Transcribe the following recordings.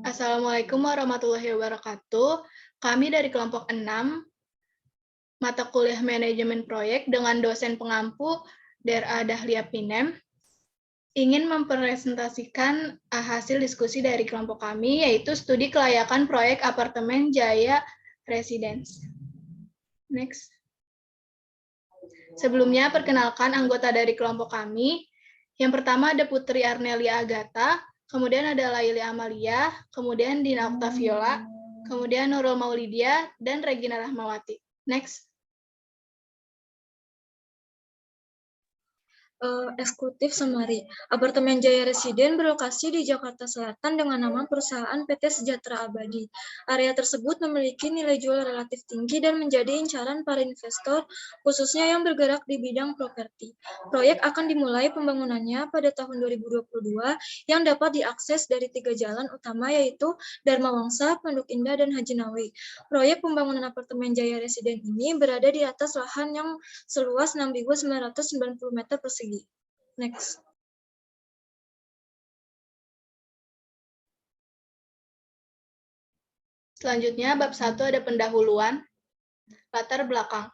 Assalamualaikum warahmatullahi wabarakatuh. Kami dari kelompok 6, mata kuliah manajemen proyek dengan dosen pengampu Dra. Dahlia Pinem, ingin mempresentasikan hasil diskusi dari kelompok kami, yaitu studi kelayakan proyek apartemen Jaya Residence. Next. Sebelumnya, perkenalkan anggota dari kelompok kami. Yang pertama ada Putri Arnelia Agatha, kemudian ada Laili Amalia, kemudian Dina Octaviola, kemudian Nurul Maulidia, dan Regina Rahmawati. Next. Eksekutif Summary. Apartemen Jaya Residen berlokasi di Jakarta Selatan dengan nama perusahaan PT Sejahtera Abadi. Area tersebut memiliki nilai jual relatif tinggi dan menjadi incaran para investor, khususnya yang bergerak di bidang properti. Proyek akan dimulai pembangunannya pada tahun 2022 yang dapat diakses dari 3 jalan utama, yaitu Dharma Wangsa, Pondok Indah, dan Haji Nawi. Proyek pembangunan apartemen Jaya Residen ini berada di atas lahan yang seluas 6.990 meter persegi. Next. Selanjutnya, bab 1 ada pendahuluan, latar belakang.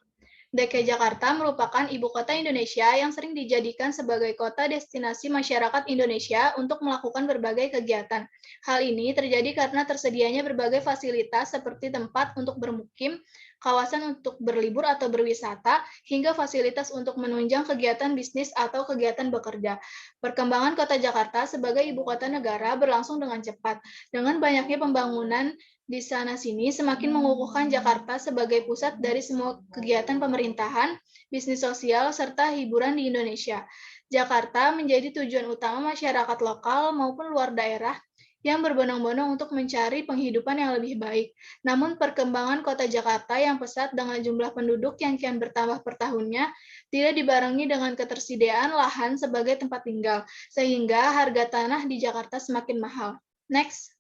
DKI Jakarta merupakan ibu kota Indonesia yang sering dijadikan sebagai kota destinasi masyarakat Indonesia untuk melakukan berbagai kegiatan. Hal ini terjadi karena tersedianya berbagai fasilitas seperti tempat untuk bermukim, kawasan untuk berlibur atau berwisata, hingga fasilitas untuk menunjang kegiatan bisnis atau kegiatan bekerja. Perkembangan kota Jakarta sebagai ibu kota negara berlangsung dengan cepat. Dengan banyaknya pembangunan di sana-sini semakin mengukuhkan Jakarta sebagai pusat dari semua kegiatan pemerintahan, bisnis sosial, serta hiburan di Indonesia. Jakarta menjadi tujuan utama masyarakat lokal maupun luar daerah yang berbondong-bondong untuk mencari penghidupan yang lebih baik. Namun perkembangan kota Jakarta yang pesat dengan jumlah penduduk yang kian bertambah per tahunnya tidak dibarengi dengan ketersediaan lahan sebagai tempat tinggal, sehingga harga tanah di Jakarta semakin mahal. Next.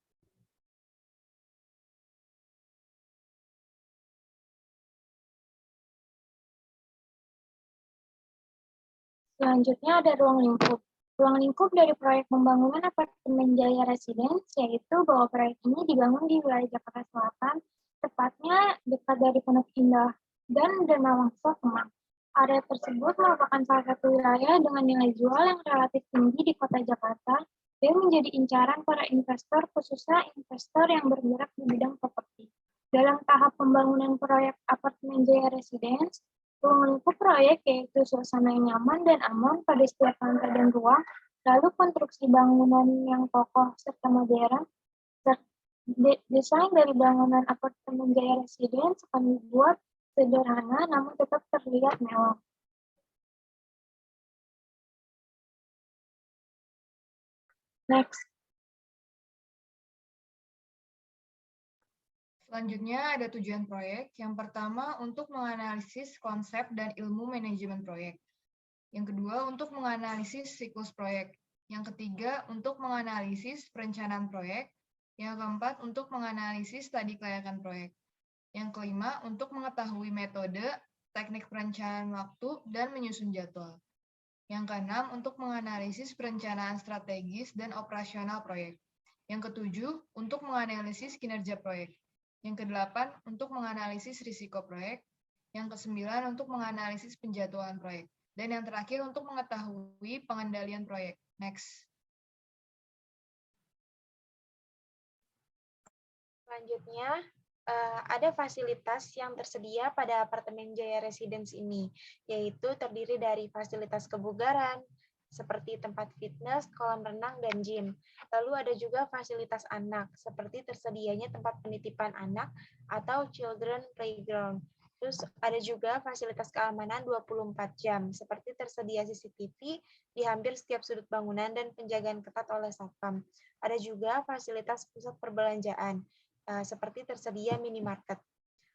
Selanjutnya ada ruang lingkup. Ruang lingkup dari proyek pembangunan apartemen Jaya Residence, yaitu bahwa proyek ini dibangun di wilayah Jakarta Selatan, tepatnya dekat dari Pondok Indah dan Dharma Wangsa Kemang. Area tersebut merupakan salah satu wilayah dengan nilai jual yang relatif tinggi di kota Jakarta dan menjadi incaran para investor, khususnya investor yang bergerak di bidang properti. Dalam tahap pembangunan proyek apartemen Jaya Residence, ruang lingkup proyek yaitu suasana yang nyaman dan aman pada setiap lantai dan ruang, lalu konstruksi bangunan yang kokoh serta modern. Desain dari bangunan apartemen Jaya Residence akan dibuat sederhana namun tetap terlihat mewah. Next. Selanjutnya ada tujuan proyek. Yang pertama untuk menganalisis konsep dan ilmu manajemen proyek. Yang kedua untuk menganalisis siklus proyek. Yang ketiga untuk menganalisis perencanaan proyek. Yang keempat untuk menganalisis studi kelayakan proyek. Yang kelima untuk mengetahui metode, teknik perencanaan waktu, dan menyusun jadwal. Yang keenam untuk menganalisis perencanaan strategis dan operasional proyek. Yang ketujuh untuk menganalisis kinerja proyek. Yang kedelapan, untuk menganalisis risiko proyek. Yang kesembilan, untuk menganalisis penjadwalan proyek. Dan yang terakhir, untuk mengetahui pengendalian proyek. Next. Selanjutnya, ada fasilitas yang tersedia pada apartemen Jaya Residence ini, yaitu terdiri dari fasilitas kebugaran, seperti tempat fitness, kolam renang, dan gym. Lalu ada juga fasilitas anak, seperti tersedianya tempat penitipan anak atau children playground. Terus ada juga fasilitas keamanan 24 jam, seperti tersedia CCTV di hampir setiap sudut bangunan dan penjagaan ketat oleh Satpam. Ada juga fasilitas pusat perbelanjaan, seperti tersedia minimarket.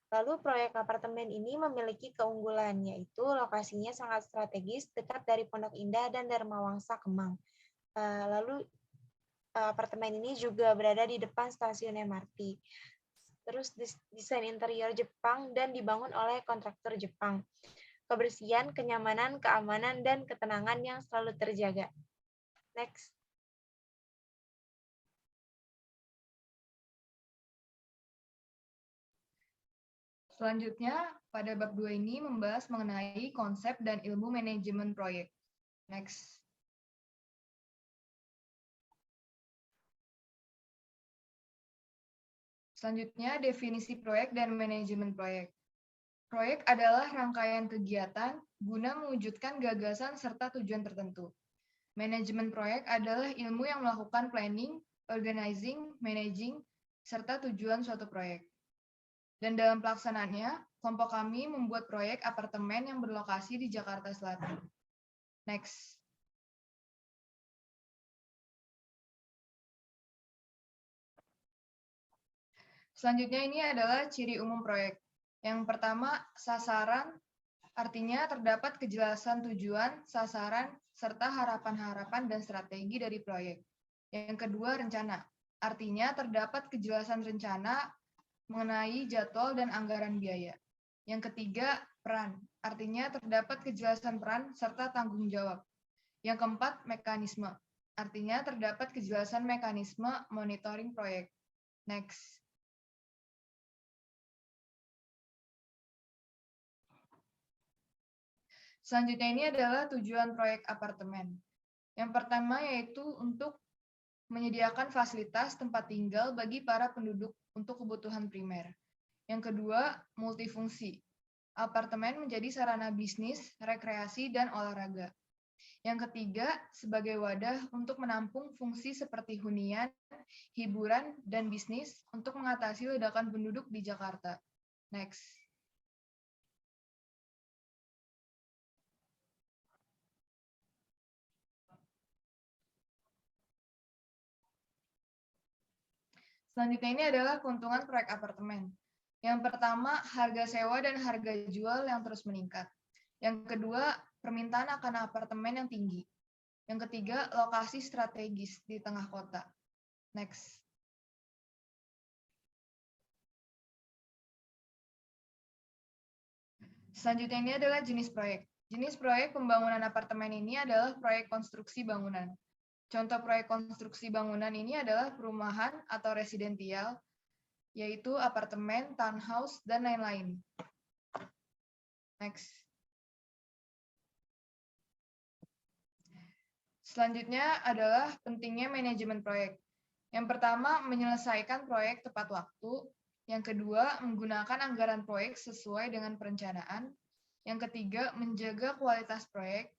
Lalu proyek apartemen ini memiliki keunggulan, yaitu lokasinya sangat strategis, dekat dari Pondok Indah dan Dharma Wangsa Kemang. Lalu apartemen ini juga berada di depan stasiun MRT. Terus desain interior Jepang dan dibangun oleh kontraktor Jepang. Kebersihan, kenyamanan, keamanan, dan ketenangan yang selalu terjaga. Next. Selanjutnya, pada bab 2 ini membahas mengenai konsep dan ilmu manajemen proyek. Next. Selanjutnya, definisi proyek dan manajemen proyek. Proyek adalah rangkaian kegiatan guna mewujudkan gagasan serta tujuan tertentu. Manajemen proyek adalah ilmu yang melakukan planning, organizing, managing, serta tujuan suatu proyek. Dan dalam pelaksanaannya, kelompok kami membuat proyek apartemen yang berlokasi di Jakarta Selatan. Next. Selanjutnya ini adalah ciri umum proyek. Yang pertama, sasaran, artinya terdapat kejelasan tujuan, sasaran, serta harapan-harapan dan strategi dari proyek. Yang kedua, rencana, artinya terdapat kejelasan rencana mengenai jadwal dan anggaran biaya. Yang ketiga, peran, artinya terdapat kejelasan peran serta tanggung jawab. Yang keempat, mekanisme, artinya terdapat kejelasan mekanisme monitoring proyek. Next. Selanjutnya ini adalah tujuan proyek apartemen. Yang pertama yaitu untuk menyediakan fasilitas tempat tinggal bagi para penduduk untuk kebutuhan primer. Yang kedua, multifungsi. Apartemen menjadi sarana bisnis, rekreasi, dan olahraga. Yang ketiga, sebagai wadah untuk menampung fungsi seperti hunian, hiburan, dan bisnis untuk mengatasi ledakan penduduk di Jakarta. Next. Selanjutnya ini adalah keuntungan proyek apartemen. Yang pertama, harga sewa dan harga jual yang terus meningkat. Yang kedua, permintaan akan apartemen yang tinggi. Yang ketiga, lokasi strategis di tengah kota. Next. Selanjutnya ini adalah jenis proyek. Jenis proyek pembangunan apartemen ini adalah proyek konstruksi bangunan. Contoh proyek konstruksi bangunan ini adalah perumahan atau residensial, yaitu apartemen, townhouse, dan lain-lain. Next. Selanjutnya adalah pentingnya manajemen proyek. Yang pertama, menyelesaikan proyek tepat waktu. Yang kedua, menggunakan anggaran proyek sesuai dengan perencanaan. Yang ketiga, menjaga kualitas proyek.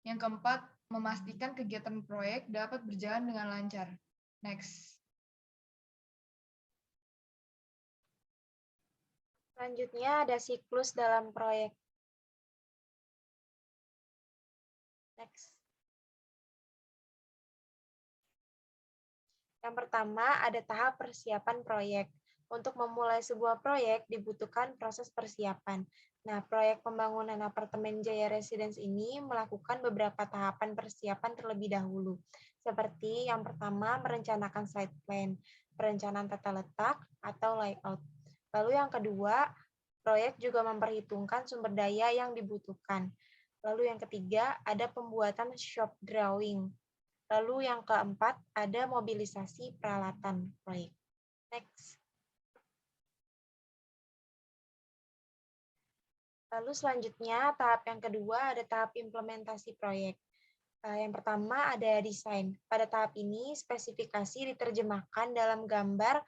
Yang keempat, memastikan kegiatan proyek dapat berjalan dengan lancar. Next. Selanjutnya ada siklus dalam proyek. Next. Yang pertama, ada tahap persiapan proyek. Untuk memulai sebuah proyek dibutuhkan proses persiapan. Nah, proyek pembangunan apartemen Jaya Residence ini melakukan beberapa tahapan persiapan terlebih dahulu. Seperti yang pertama, merencanakan site plan, perencanaan tata letak atau layout. Lalu yang kedua, proyek juga memperhitungkan sumber daya yang dibutuhkan. Lalu yang ketiga, ada pembuatan shop drawing. Lalu yang keempat, ada mobilisasi peralatan proyek. Next. Lalu selanjutnya, tahap yang kedua ada tahap implementasi proyek. Yang pertama ada desain. Pada tahap ini, spesifikasi diterjemahkan dalam gambar,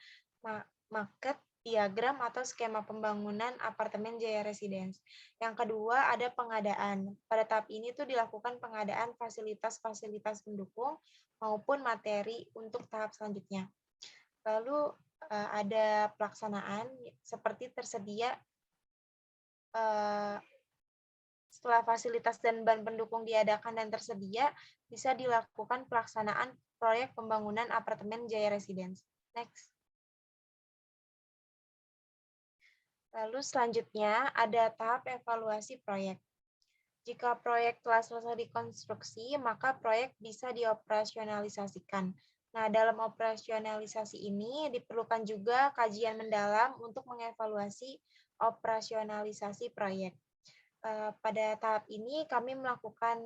maket, diagram, atau skema pembangunan apartemen Jaya Residence. Yang kedua ada pengadaan. Pada tahap ini tuh dilakukan pengadaan fasilitas-fasilitas pendukung maupun materi untuk tahap selanjutnya. Lalu ada pelaksanaan seperti tersedia setelah fasilitas dan bahan pendukung diadakan dan tersedia, bisa dilakukan pelaksanaan proyek pembangunan apartemen Jaya Residence. Next. Lalu selanjutnya ada tahap evaluasi proyek. Jika proyek telah selesai dikonstruksi, maka proyek bisa dioperasionalisasikan. Nah, dalam operasionalisasi ini diperlukan juga kajian mendalam untuk mengevaluasi operasionalisasi proyek. Pada tahap ini kami melakukan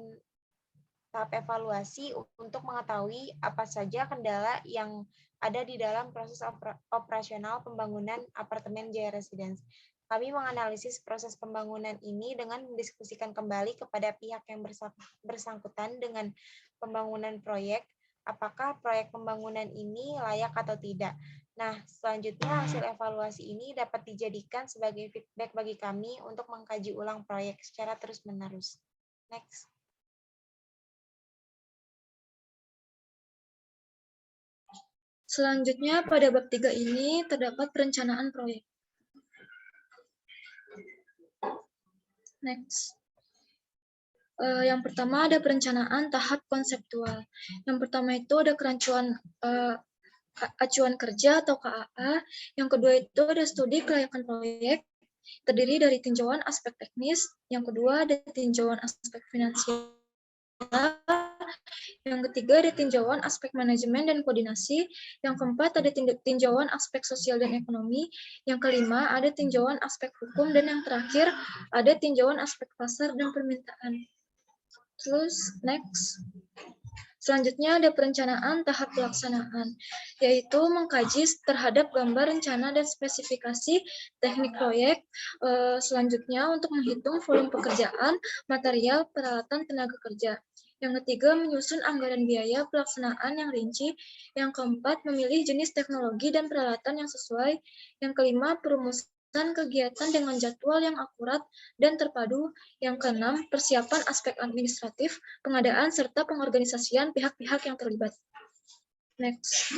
tahap evaluasi untuk mengetahui apa saja kendala yang ada di dalam proses operasional pembangunan apartemen Jaya Residence. Kami menganalisis proses pembangunan ini dengan mendiskusikan kembali kepada pihak yang bersangkutan dengan pembangunan proyek, apakah proyek pembangunan ini layak atau tidak. Nah, selanjutnya hasil evaluasi ini dapat dijadikan sebagai feedback bagi kami untuk mengkaji ulang proyek secara terus-menerus. Next. Selanjutnya, pada bab 3 ini terdapat perencanaan proyek. Next. Yang pertama ada perencanaan tahap konseptual. Yang pertama itu ada kerancuan acuan kerja atau KAA. Yang kedua itu ada studi kelayakan proyek, terdiri dari tinjauan aspek teknis. Yang kedua ada tinjauan aspek finansial. Yang ketiga ada tinjauan aspek manajemen dan koordinasi. Yang keempat ada tinjauan aspek sosial dan ekonomi. Yang kelima ada tinjauan aspek hukum. Dan yang terakhir ada tinjauan aspek pasar dan permintaan. Terus next. Selanjutnya ada perencanaan tahap pelaksanaan, yaitu mengkaji terhadap gambar rencana dan spesifikasi teknik proyek. Selanjutnya untuk menghitung volume pekerjaan, material, peralatan, tenaga kerja. Yang ketiga, menyusun anggaran biaya pelaksanaan yang rinci. Yang keempat, memilih jenis teknologi dan peralatan yang sesuai. Yang kelima, perumusan kegiatan dengan jadwal yang akurat dan terpadu. Yang keenam, persiapan aspek administratif, pengadaan, serta pengorganisasian pihak-pihak yang terlibat. Next.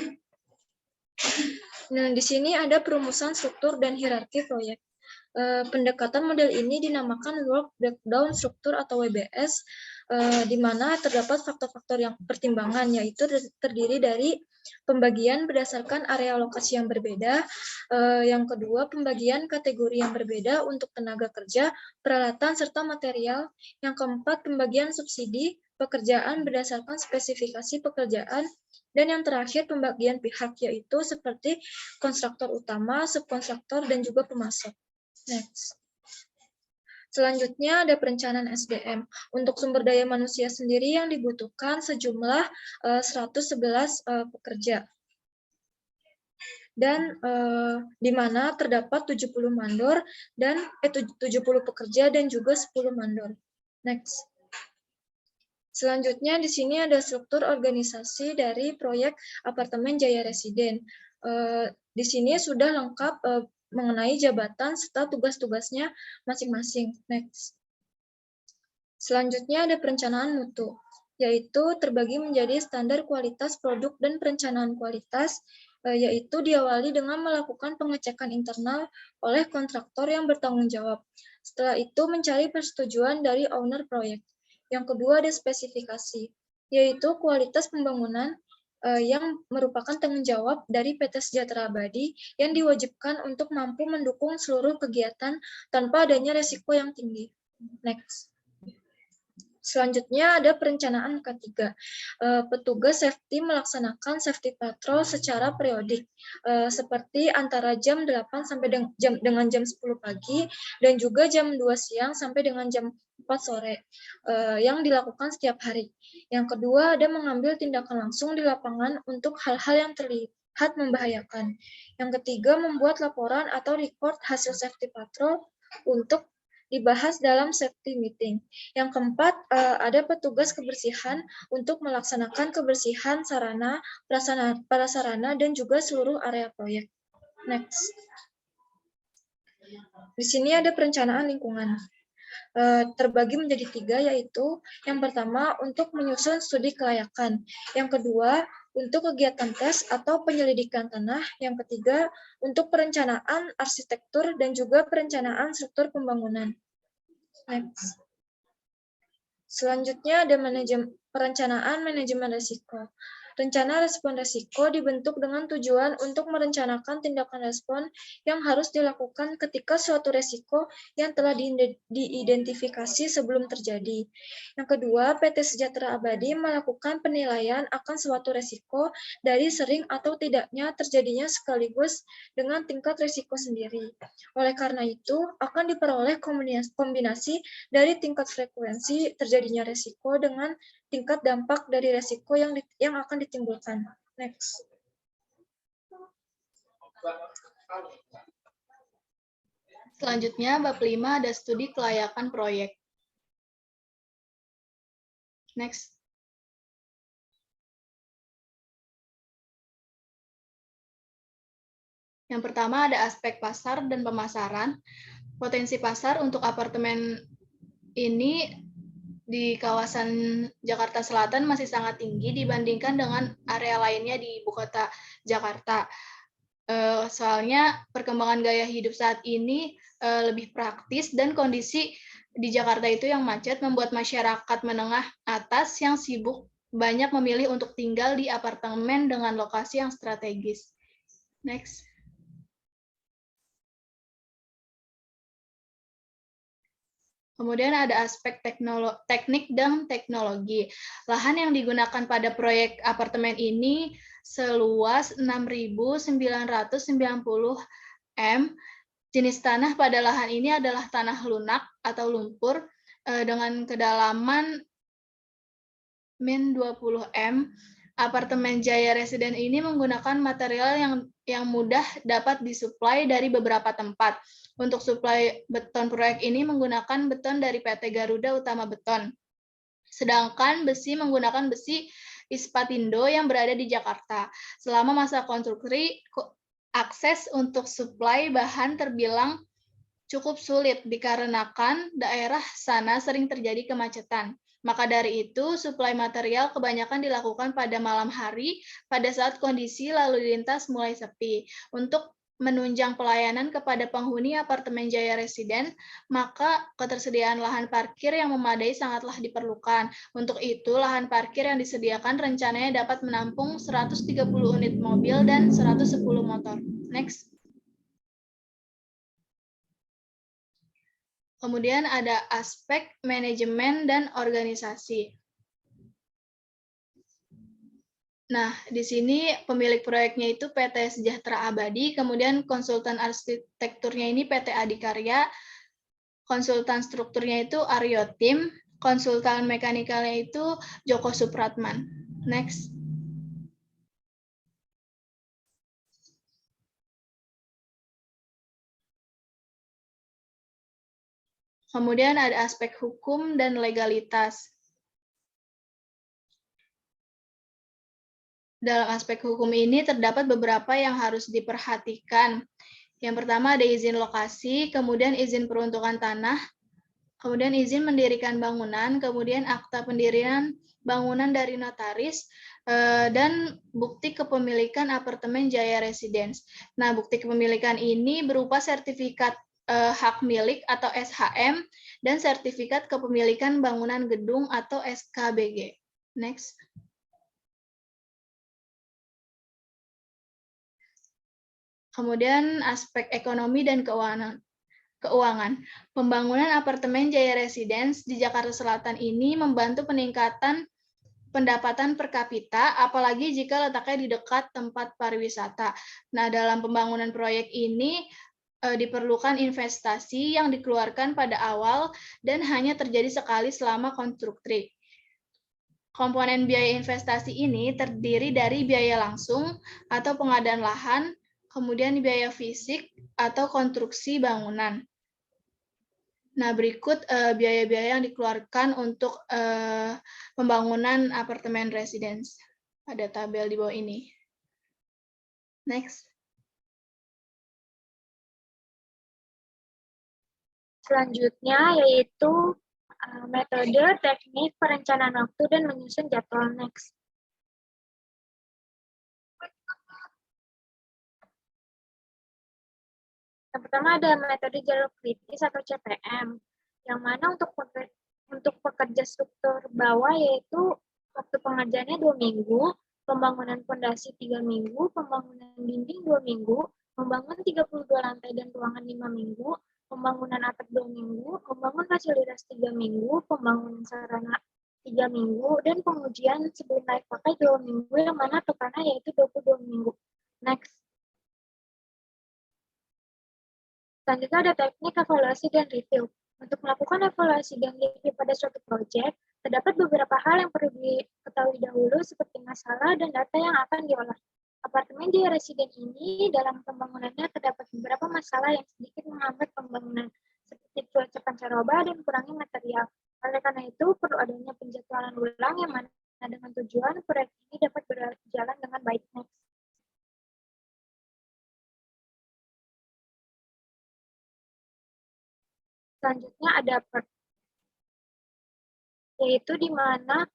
Nah, di sini ada perumusan struktur dan hierarki proyek. Pendekatan model ini dinamakan Work Breakdown Struktur atau WBS, di mana terdapat faktor-faktor yang pertimbangan, yaitu terdiri dari pembagian berdasarkan area lokasi yang berbeda, yang kedua pembagian kategori yang berbeda untuk tenaga kerja, peralatan, serta material, yang keempat pembagian subsidi pekerjaan berdasarkan spesifikasi pekerjaan, dan yang terakhir pembagian pihak, yaitu seperti konstruktor utama, subkontraktor, dan juga pemasok. Next. Selanjutnya ada perencanaan SDM. Untuk sumber daya manusia sendiri yang dibutuhkan sejumlah 111 pekerja. Dan di mana terdapat 70 mandor dan 70 pekerja dan juga 10 mandor. Next. Selanjutnya di sini ada struktur organisasi dari proyek apartemen Jaya Residen. Di sini sudah lengkap mengenai jabatan serta tugas-tugasnya masing-masing. Next. Selanjutnya ada perencanaan mutu, yaitu terbagi menjadi standar kualitas produk dan perencanaan kualitas, yaitu diawali dengan melakukan pengecekan internal oleh kontraktor yang bertanggung jawab. Setelah itu mencari persetujuan dari owner proyek. Yang kedua ada spesifikasi, yaitu kualitas pembangunan yang merupakan tanggung jawab dari PT Sejahtera Abadi yang diwajibkan untuk mampu mendukung seluruh kegiatan tanpa adanya resiko yang tinggi. Next. Selanjutnya ada perencanaan ketiga. Petugas safety melaksanakan safety patrol secara periodik, seperti antara jam 8 sampai dengan jam 10 pagi, dan juga jam 2 siang sampai dengan jam 4 sore, yang dilakukan setiap hari. Yang kedua ada mengambil tindakan langsung di lapangan untuk hal-hal yang terlihat membahayakan. Yang ketiga membuat laporan atau record hasil safety patrol untuk dibahas dalam safety meeting. Yang keempat, ada petugas kebersihan untuk melaksanakan kebersihan sarana, prasarana, dan juga seluruh area proyek. Next. Di sini ada perencanaan lingkungan. Terbagi menjadi 3, yaitu yang pertama untuk menyusun studi kelayakan. Yang kedua, untuk kegiatan tes atau penyelidikan tanah. Yang ketiga, untuk perencanaan arsitektur dan juga perencanaan struktur pembangunan. Next. Selanjutnya ada perencanaan manajemen risiko. Rencana respon risiko dibentuk dengan tujuan untuk merencanakan tindakan respon yang harus dilakukan ketika suatu risiko yang telah diidentifikasi sebelum terjadi. Yang kedua, PT Sejahtera Abadi melakukan penilaian akan suatu risiko dari sering atau tidaknya terjadinya sekaligus dengan tingkat risiko sendiri. Oleh karena itu, akan diperoleh kombinasi dari tingkat frekuensi terjadinya risiko dengan tingkat dampak dari risiko yang akan ditimbulkan. Next. Selanjutnya, bab 5 ada studi kelayakan proyek. Next. Yang pertama ada aspek pasar dan pemasaran. Potensi pasar untuk apartemen ini di kawasan Jakarta Selatan masih sangat tinggi dibandingkan dengan area lainnya di ibu kota Jakarta. Soalnya perkembangan gaya hidup saat ini lebih praktis dan kondisi di Jakarta itu yang macet membuat masyarakat menengah atas yang sibuk banyak memilih untuk tinggal di apartemen dengan lokasi yang strategis. Next. Kemudian ada aspek teknik dan teknologi. Lahan yang digunakan pada proyek apartemen ini seluas 6.990 m. Jenis tanah pada lahan ini adalah tanah lunak atau lumpur dengan kedalaman min 20 m. Apartemen Jaya Residen ini menggunakan material yang mudah dapat disuplai dari beberapa tempat. Untuk suplai beton proyek ini menggunakan beton dari PT Garuda Utama Beton. Sedangkan besi menggunakan besi Ispatindo yang berada di Jakarta. Selama masa konstruksi, akses untuk suplai bahan terbilang cukup sulit dikarenakan daerah sana sering terjadi kemacetan. Maka dari itu, suplai material kebanyakan dilakukan pada malam hari pada saat kondisi lalu lintas mulai sepi. Untuk menunjang pelayanan kepada penghuni apartemen Jaya Residen, maka ketersediaan lahan parkir yang memadai sangatlah diperlukan. Untuk itu, lahan parkir yang disediakan rencananya dapat menampung 130 unit mobil dan 110 motor. Next. Kemudian ada aspek manajemen dan organisasi. Nah, di sini pemilik proyeknya itu PT Sejahtera Abadi, kemudian konsultan arsitekturnya ini PT Adikarya, konsultan strukturnya itu Aryo Tim, konsultan mekanikalnya itu Joko Supratman. Next. Kemudian ada aspek hukum dan legalitas. Dalam aspek hukum ini terdapat beberapa yang harus diperhatikan. Yang pertama ada izin lokasi, kemudian izin peruntukan tanah, kemudian izin mendirikan bangunan, kemudian akta pendirian bangunan dari notaris, dan bukti kepemilikan apartemen Jaya Residence. Nah, bukti kepemilikan ini berupa sertifikat hak milik atau SHM dan sertifikat kepemilikan bangunan gedung atau SKBG. Next. Kemudian aspek ekonomi dan keuangan. Pembangunan apartemen Jaya Residence di Jakarta Selatan ini membantu peningkatan pendapatan per kapita, apalagi jika letaknya di dekat tempat pariwisata. Nah, dalam pembangunan proyek ini diperlukan investasi yang dikeluarkan pada awal dan hanya terjadi sekali selama konstruksi. Komponen biaya investasi ini terdiri dari biaya langsung atau pengadaan lahan, kemudian biaya fisik atau konstruksi bangunan. Nah, berikut biaya-biaya yang dikeluarkan untuk pembangunan apartemen residence. Ada tabel di bawah ini. Next. Selanjutnya yaitu metode, teknik, perencanaan waktu, dan menyusun jadwal. Next. Yang pertama ada metode jalur kritis atau CPM, yang mana untuk pekerja struktur bawah yaitu waktu pengerjaannya 2 minggu, pembangunan fondasi 3 minggu, pembangunan dinding 2 minggu, membangun 32 lantai dan ruangan 5 minggu, pembangunan atap 2 minggu, membangun fasilitas 3 minggu, pembangunan sarana 3 minggu, dan pengujian sebelum naik pakai 2 minggu, yang mana totalnya yaitu 22 minggu. Next. Selanjutnya ada teknik evaluasi dan review. Untuk melakukan evaluasi dan review pada suatu proyek, terdapat beberapa hal yang perlu diketahui dahulu seperti masalah dan data yang akan diolah. Apartemen Jaya Residen ini dalam pembangunannya terdapat beberapa masalah yang sedikit menghambat pembangunan, seperti cuaca pancaroba dan kurangnya material. Oleh karena itu, perlu adanya penjadwalan ulang yang mana dengan tujuan proyek ini dapat berjalan dengan baik. Next. Selanjutnya ada yaitu di mana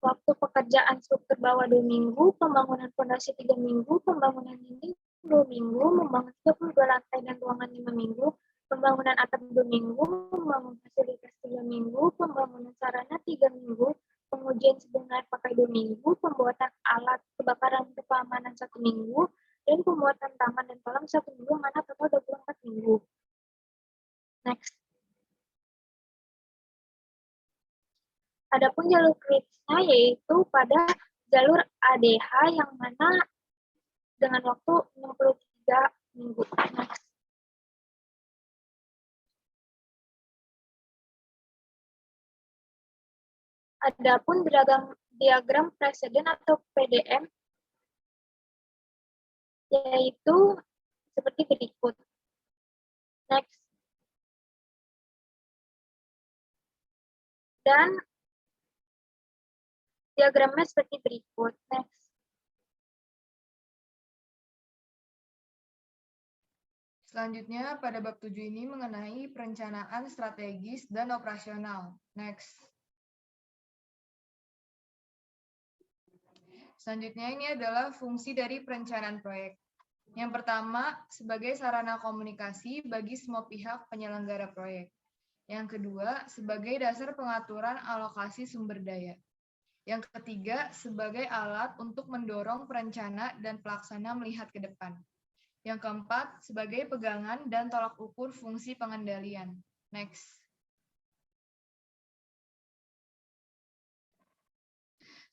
waktu pekerjaan struktur bawah 2 minggu, pembangunan fondasi 3 minggu, pembangunan dinding 2 minggu, membangun 32 lantai dan ruangan 5 minggu, pembangunan atap 2 minggu, membangun fasilitas 3 minggu, pembangunan sarana 3 minggu, pengujian sebenarnya pakai 2 minggu, pembuatan alat kebakaran untuk keamanan 1 minggu, dan pembuatan taman dan kolam 1 minggu, mana total 24 minggu. Next. Adapun jalur kritisnya yaitu pada jalur ADH yang mana dengan waktu 63 minggu. Next. Adapun diagram preseden atau PDM yaitu seperti berikut. Next. Dan diagramnya seperti berikut. Next. Selanjutnya, pada bab 7 ini mengenai perencanaan strategis dan operasional. Next. Selanjutnya, ini adalah fungsi dari perencanaan proyek. Yang pertama, sebagai sarana komunikasi bagi semua pihak penyelenggara proyek. Yang kedua, sebagai dasar pengaturan alokasi sumber daya. Yang ketiga, sebagai alat untuk mendorong perencana dan pelaksana melihat ke depan. Yang keempat, sebagai pegangan dan tolak ukur fungsi pengendalian. Next.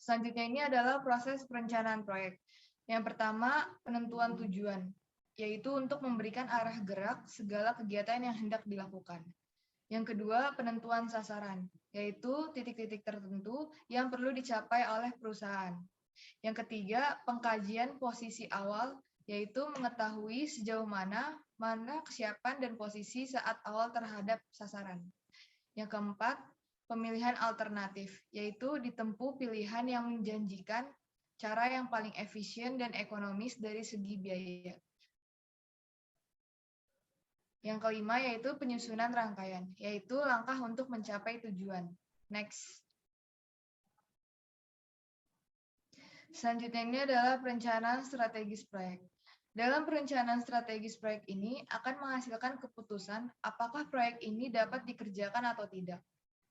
Selanjutnya ini adalah proses perencanaan proyek. Yang pertama, penentuan tujuan, yaitu untuk memberikan arah gerak segala kegiatan yang hendak dilakukan. Yang kedua, penentuan sasaran, yaitu titik-titik tertentu yang perlu dicapai oleh perusahaan. Yang ketiga, pengkajian posisi awal, yaitu mengetahui sejauh mana kesiapan dan posisi saat awal terhadap sasaran. Yang keempat, pemilihan alternatif, yaitu ditempuh pilihan yang menjanjikan cara yang paling efisien dan ekonomis dari segi biaya. Yang kelima yaitu penyusunan rangkaian, yaitu langkah untuk mencapai tujuan. Next. Selanjutnya ini adalah perencanaan strategis proyek. Dalam perencanaan strategis proyek ini akan menghasilkan keputusan apakah proyek ini dapat dikerjakan atau tidak.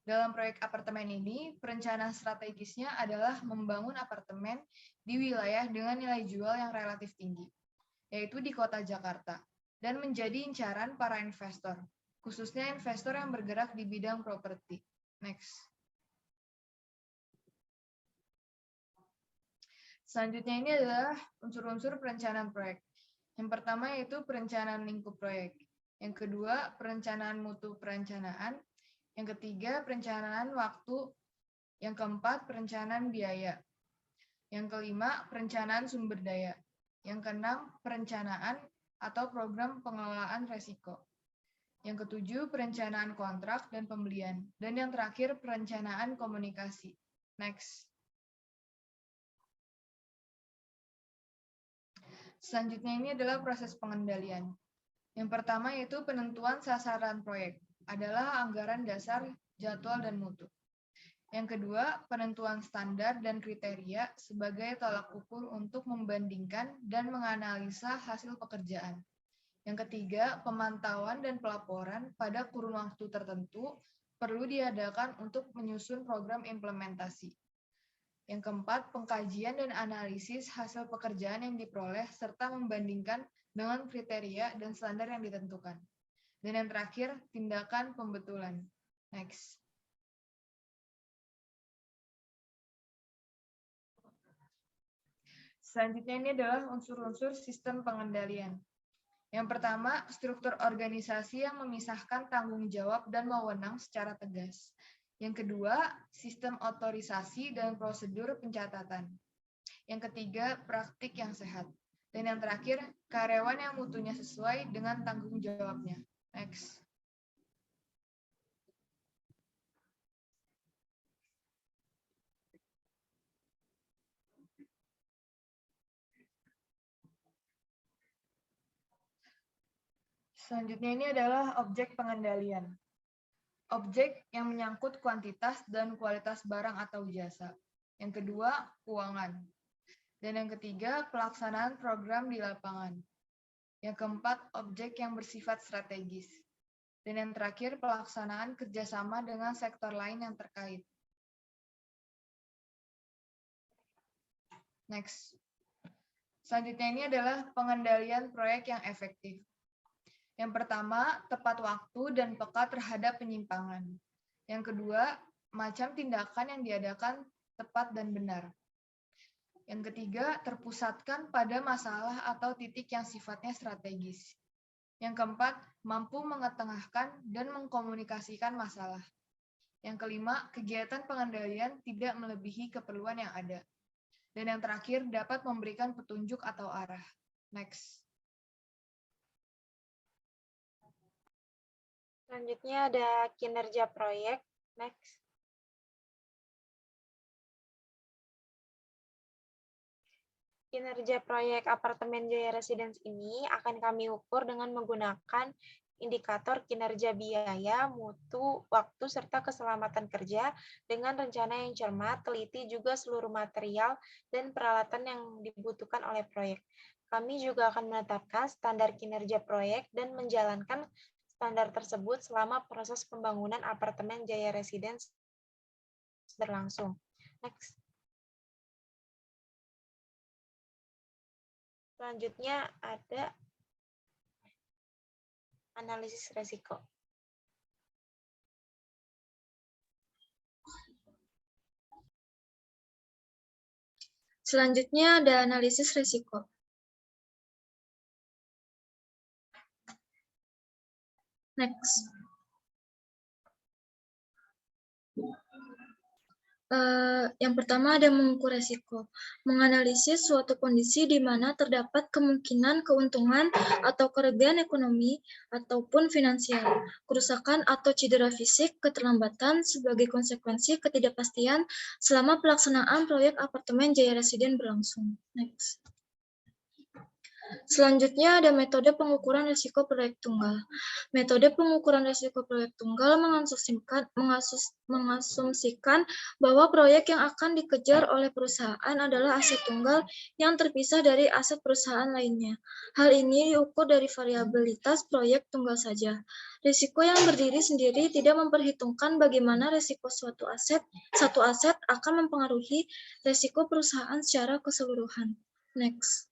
Dalam proyek apartemen ini, perencanaan strategisnya adalah membangun apartemen di wilayah dengan nilai jual yang relatif tinggi, yaitu di Kota Jakarta, dan menjadi incaran para investor, khususnya investor yang bergerak di bidang properti. Next. Selanjutnya ini adalah unsur-unsur perencanaan proyek. Yang pertama yaitu perencanaan lingkup proyek. Yang kedua, perencanaan mutu perencanaan. Yang ketiga, perencanaan waktu. Yang keempat, perencanaan biaya. Yang kelima, perencanaan sumber daya. Yang keenam, perencanaan atau program pengelolaan resiko. Yang ketujuh, perencanaan kontrak dan pembelian. Dan yang terakhir, perencanaan komunikasi. Next. Selanjutnya ini adalah proses pengendalian. Yang pertama yaitu penentuan sasaran proyek, adalah anggaran dasar, jadwal, dan mutu. Yang kedua, penentuan standar dan kriteria sebagai tolak ukur untuk membandingkan dan menganalisa hasil pekerjaan. Yang ketiga, pemantauan dan pelaporan pada kurun waktu tertentu perlu diadakan untuk menyusun program implementasi. Yang keempat, pengkajian dan analisis hasil pekerjaan yang diperoleh serta membandingkan dengan kriteria dan standar yang ditentukan. Dan yang terakhir, tindakan pembetulan. Next. Selanjutnya ini adalah unsur-unsur sistem pengendalian. Yang pertama, struktur organisasi yang memisahkan tanggung jawab dan wewenang secara tegas. Yang kedua, sistem otorisasi dan prosedur pencatatan. Yang ketiga, praktik yang sehat. Dan yang terakhir, karyawan yang mutunya sesuai dengan tanggung jawabnya. Next. Selanjutnya ini adalah objek pengendalian. Objek yang menyangkut kuantitas dan kualitas barang atau jasa. Yang kedua, keuangan. Dan yang ketiga, pelaksanaan program di lapangan. Yang keempat, objek yang bersifat strategis. Dan yang terakhir, pelaksanaan kerjasama dengan sektor lain yang terkait. Next. Selanjutnya ini adalah pengendalian proyek yang efektif. Yang pertama, tepat waktu dan peka terhadap penyimpangan. Yang kedua, macam tindakan yang diadakan tepat dan benar. Yang ketiga, terpusatkan pada masalah atau titik yang sifatnya strategis. Yang keempat, mampu mengetengahkan dan mengkomunikasikan masalah. Yang kelima, kegiatan pengendalian tidak melebihi keperluan yang ada. Dan yang terakhir, dapat memberikan petunjuk atau arah. Next. Selanjutnya ada kinerja proyek. Next. Kinerja proyek apartemen Jaya Residence ini akan kami ukur dengan menggunakan indikator kinerja biaya, mutu, waktu, serta keselamatan kerja dengan rencana yang cermat, teliti juga seluruh material dan peralatan yang dibutuhkan oleh proyek. Kami juga akan menetapkan standar kinerja proyek dan menjalankan standar tersebut selama proses pembangunan apartemen Jaya Residence berlangsung. Next. Selanjutnya ada analisis resiko. Selanjutnya ada analisis risiko. Next. Yang pertama ada mengukur resiko. Menganalisis suatu kondisi di mana terdapat kemungkinan keuntungan atau kerugian ekonomi ataupun finansial, kerusakan atau cedera fisik, keterlambatan sebagai konsekuensi ketidakpastian selama pelaksanaan proyek apartemen Jaya Residen berlangsung. Next. Selanjutnya ada metode pengukuran risiko proyek tunggal. Metode pengukuran risiko proyek tunggal mengasumsikan bahwa proyek yang akan dikejar oleh perusahaan adalah aset tunggal yang terpisah dari aset perusahaan lainnya. Hal ini diukur dari variabilitas proyek tunggal saja. Risiko yang berdiri sendiri tidak memperhitungkan bagaimana risiko satu aset akan mempengaruhi risiko perusahaan secara keseluruhan. Next.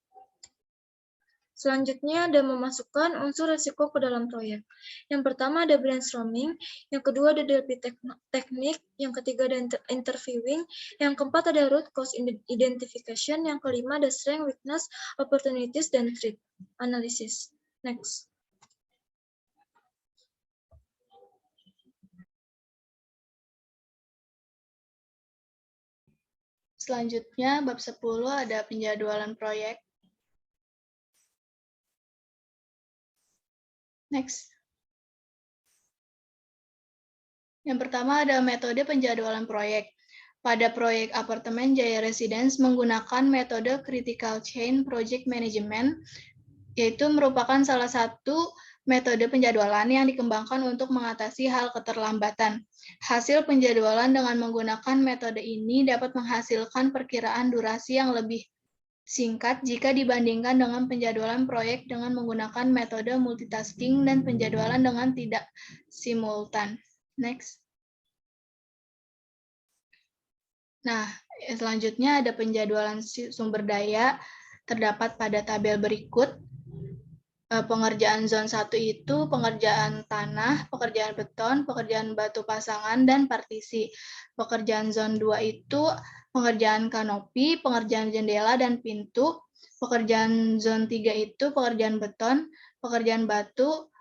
Selanjutnya ada memasukkan unsur risiko ke dalam proyek. Yang pertama ada brainstorming, yang kedua ada DLP teknik, yang ketiga ada interviewing, yang keempat ada root cause identification, yang kelima ada strength, weakness, opportunities, dan threat analysis. Next. Selanjutnya, bab 10 ada penjadwalan proyek. Next. Yang pertama ada metode penjadwalan proyek. Pada proyek apartemen Jaya Residence menggunakan metode Critical Chain Project Management, yaitu merupakan salah satu metode penjadwalan yang dikembangkan untuk mengatasi hal keterlambatan. Hasil penjadwalan dengan menggunakan metode ini dapat menghasilkan perkiraan durasi yang lebih singkat jika dibandingkan dengan penjadwalan proyek dengan menggunakan metode multitasking dan penjadwalan dengan tidak simultan. Next. Nah, selanjutnya ada penjadwalan sumber daya terdapat pada tabel berikut. Pengerjaan zon 1 itu pengerjaan tanah, pekerjaan beton, pekerjaan batu pasangan, dan partisi. Pekerjaan zon 2 itu pengerjaan kanopi, pengerjaan jendela dan pintu. Pekerjaan zon 3 itu pekerjaan beton, pekerjaan batu,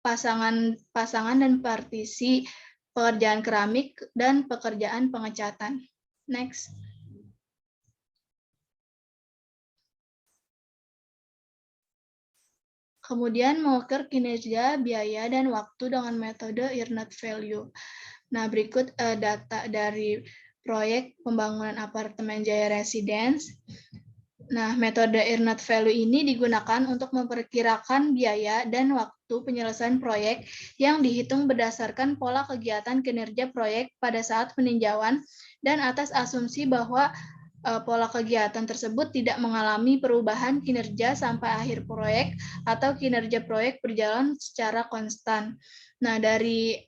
pasangan dan partisi, pekerjaan keramik, dan pekerjaan pengecatan. Next. Kemudian mengukur kinerja, biaya, dan waktu dengan metode earned value. Nah, berikut data dari proyek pembangunan apartemen Jaya Residence. Nah, metode earned value ini digunakan untuk memperkirakan biaya dan waktu penyelesaian proyek yang dihitung berdasarkan pola kegiatan kinerja proyek pada saat peninjauan dan atas asumsi bahwa pola kegiatan tersebut tidak mengalami perubahan kinerja sampai akhir proyek atau kinerja proyek berjalan secara konstan. Nah, dari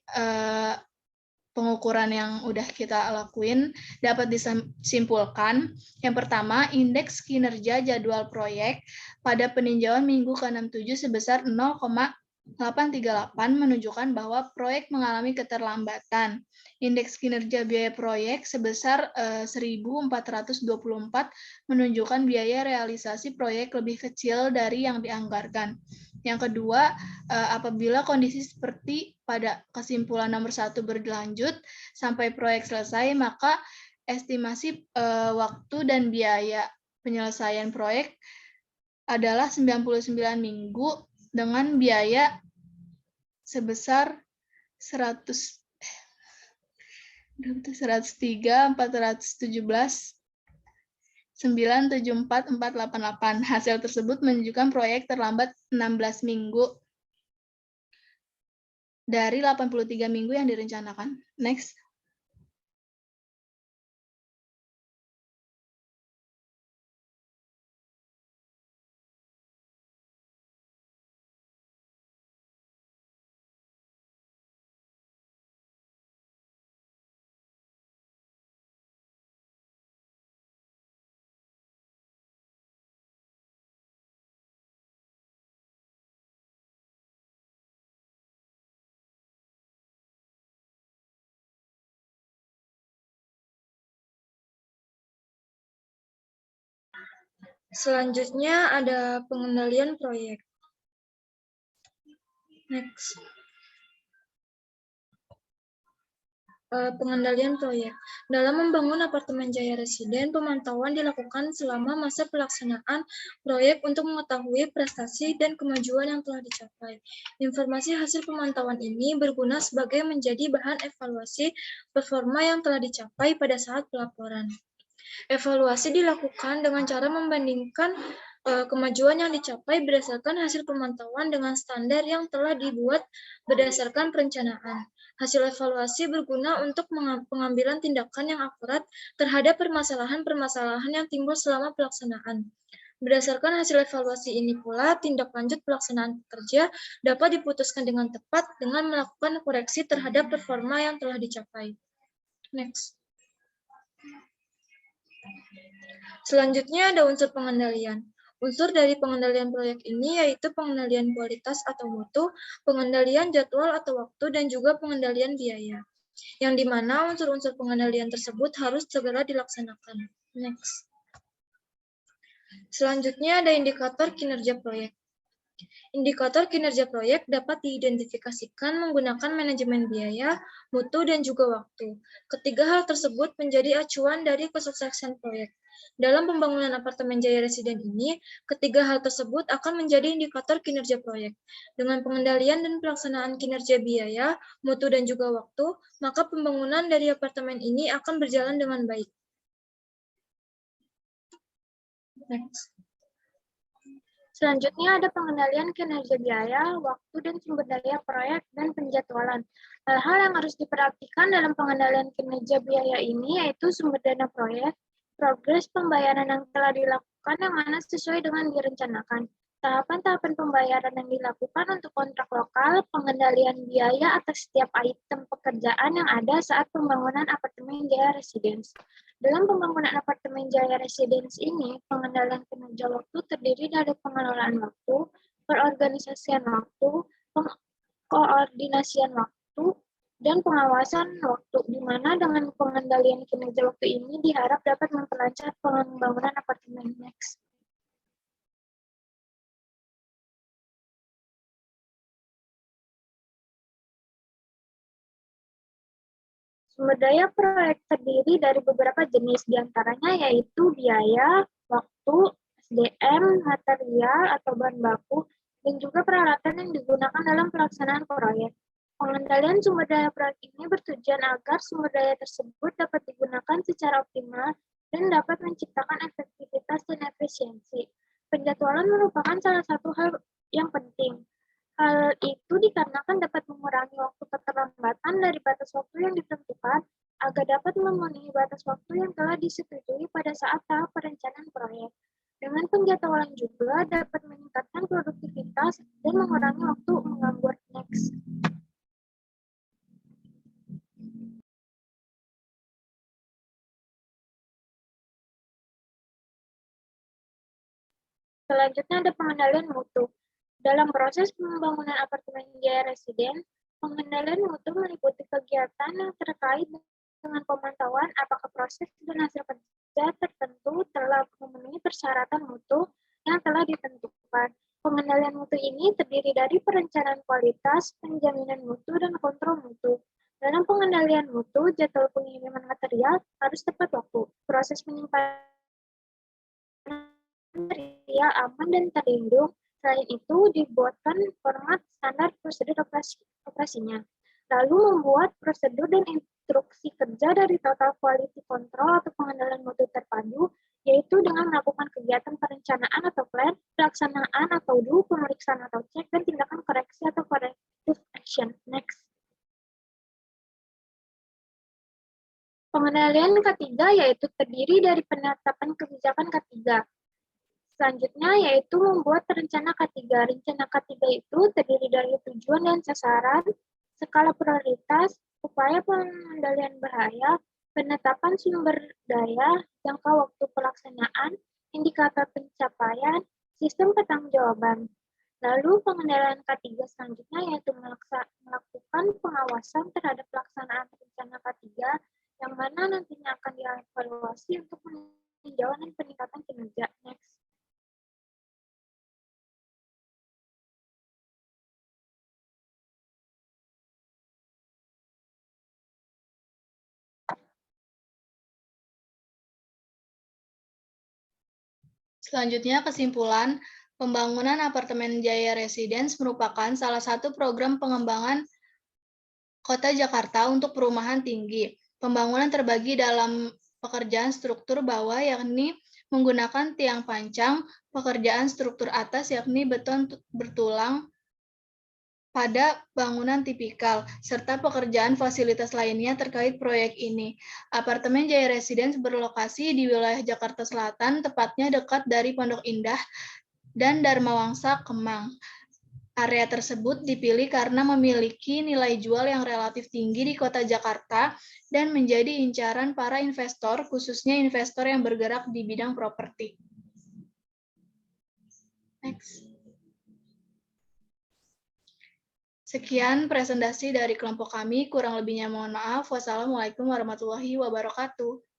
pengukuran yang udah kita lakuin dapat disimpulkan. Yang pertama, indeks kinerja jadwal proyek pada peninjauan minggu ke-67 sebesar 0,838 menunjukkan bahwa proyek mengalami keterlambatan. Indeks kinerja biaya proyek sebesar 1.424 menunjukkan biaya realisasi proyek lebih kecil dari yang dianggarkan. Yang kedua, apabila kondisi seperti pada kesimpulan nomor 1 berlanjut sampai proyek selesai, maka estimasi waktu dan biaya penyelesaian proyek adalah 99 minggu dengan biaya sebesar 103.417.974.488. Hasil tersebut menunjukkan proyek terlambat 16 minggu dari 83 minggu yang direncanakan. Next. Selanjutnya ada pengendalian proyek. Next. Pengendalian proyek. Dalam membangun apartemen Jaya Residen, pemantauan dilakukan selama masa pelaksanaan proyek untuk mengetahui prestasi dan kemajuan yang telah dicapai. Informasi hasil pemantauan ini berguna sebagai menjadi bahan evaluasi performa yang telah dicapai pada saat pelaporan. Evaluasi dilakukan dengan cara membandingkan kemajuan yang dicapai berdasarkan hasil pemantauan dengan standar yang telah dibuat berdasarkan perencanaan. Hasil evaluasi berguna untuk pengambilan tindakan yang akurat terhadap permasalahan-permasalahan yang timbul selama pelaksanaan. Berdasarkan hasil evaluasi ini pula, tindak lanjut pelaksanaan kerja dapat diputuskan dengan tepat dengan melakukan koreksi terhadap performa yang telah dicapai. Next. Selanjutnya ada unsur pengendalian. Unsur dari pengendalian proyek ini yaitu pengendalian kualitas atau mutu, pengendalian jadwal atau waktu, dan juga pengendalian biaya. Yang dimana unsur-unsur pengendalian tersebut harus segera dilaksanakan. Next. Selanjutnya ada indikator kinerja proyek. Indikator kinerja proyek dapat diidentifikasikan menggunakan manajemen biaya, mutu, dan juga waktu. Ketiga hal tersebut menjadi acuan dari kesuksesan proyek. Dalam pembangunan apartemen Jaya Residen ini, ketiga hal tersebut akan menjadi indikator kinerja proyek. Dengan pengendalian dan pelaksanaan kinerja biaya, mutu, dan juga waktu, maka pembangunan dari apartemen ini akan berjalan dengan baik. Next. Selanjutnya ada pengendalian kinerja biaya, waktu, dan sumber daya proyek, dan penjadwalan. Hal-hal yang harus diperhatikan dalam pengendalian kinerja biaya ini yaitu sumber dana proyek, progres pembayaran yang telah dilakukan yang mana sesuai dengan direncanakan, tahapan-tahapan pembayaran yang dilakukan untuk kontrak lokal, pengendalian biaya atas setiap item pekerjaan yang ada saat pembangunan apartemen Jaya Residence. Dalam pembangunan apartemen Jaya Residence ini, pengendalian kinerja waktu terdiri dari pengelolaan waktu, perorganisasian waktu, koordinasian waktu, dan pengawasan waktu, di mana dengan pengendalian kinerja waktu ini diharap dapat memperlancar pembangunan apartemen. Next. Sumber daya proyek terdiri dari beberapa jenis, diantaranya yaitu biaya, waktu, SDM, material atau bahan baku, dan juga peralatan yang digunakan dalam pelaksanaan proyek. Pengendalian sumber daya proyek ini bertujuan agar sumber daya tersebut dapat digunakan secara optimal dan dapat menciptakan efektivitas dan efisiensi. Penjadwalan merupakan salah satu hal yang penting. Hal itu dikarenakan dapat mengurangi waktu keterlambatan dari batas waktu yang ditentukan agar dapat memenuhi batas waktu yang telah disetujui pada saat tahap perencanaan proyek. Dengan penjadwalan juga dapat meningkatkan produktivitas dan mengurangi waktu menganggur. Next. Selanjutnya ada pengendalian mutu. Dalam proses pembangunan apartemen Jaya Residen, pengendalian mutu meliputi kegiatan yang terkait dengan pemantauan apakah proses dan hasil kerja tertentu telah memenuhi persyaratan mutu yang telah ditentukan. Pengendalian mutu ini terdiri dari perencanaan kualitas, penjaminan mutu, dan kontrol mutu. Dalam pengendalian mutu, jadwal pengiriman material harus tepat waktu. Proses penyimpanan material aman dan terlindung. Selain itu, dibuatkan format standar prosedur operasinya. Lalu membuat prosedur dan instruksi kerja dari total quality control atau pengendalian mutu terpadu, yaitu dengan melakukan kegiatan perencanaan atau plan, pelaksanaan atau do, pemeriksaan atau cek, dan tindakan koreksi atau corrective action. Next. Pengendalian ketiga yaitu terdiri dari penetapan kebijakan ketiga. Selanjutnya yaitu membuat rencana K3. Rencana K3 itu terdiri dari tujuan dan sasaran, skala prioritas, upaya pengendalian bahaya, penetapan sumber daya, jangka waktu pelaksanaan, indikator pencapaian, sistem pertanggungjawaban. Lalu pengendalian K3 selanjutnya yaitu melakukan pengawasan terhadap pelaksanaan rencana K3 yang mana nantinya akan dievaluasi untuk peninjauan dan peningkatan kinerja. Next. Selanjutnya, kesimpulan, pembangunan apartemen Jaya Residence merupakan salah satu program pengembangan Kota Jakarta untuk perumahan tinggi. Pembangunan terbagi dalam pekerjaan struktur bawah, yakni menggunakan tiang pancang, pekerjaan struktur atas, yakni beton bertulang pada bangunan tipikal, serta pekerjaan fasilitas lainnya terkait proyek ini. Apartemen Jaya Residence berlokasi di wilayah Jakarta Selatan, tepatnya dekat dari Pondok Indah dan Dharma Wangsa, Kemang. Area tersebut dipilih karena memiliki nilai jual yang relatif tinggi di kota Jakarta dan menjadi incaran para investor, khususnya investor yang bergerak di bidang properti. Next. Sekian presentasi dari kelompok kami, kurang lebihnya mohon maaf. Wassalamualaikum warahmatullahi wabarakatuh.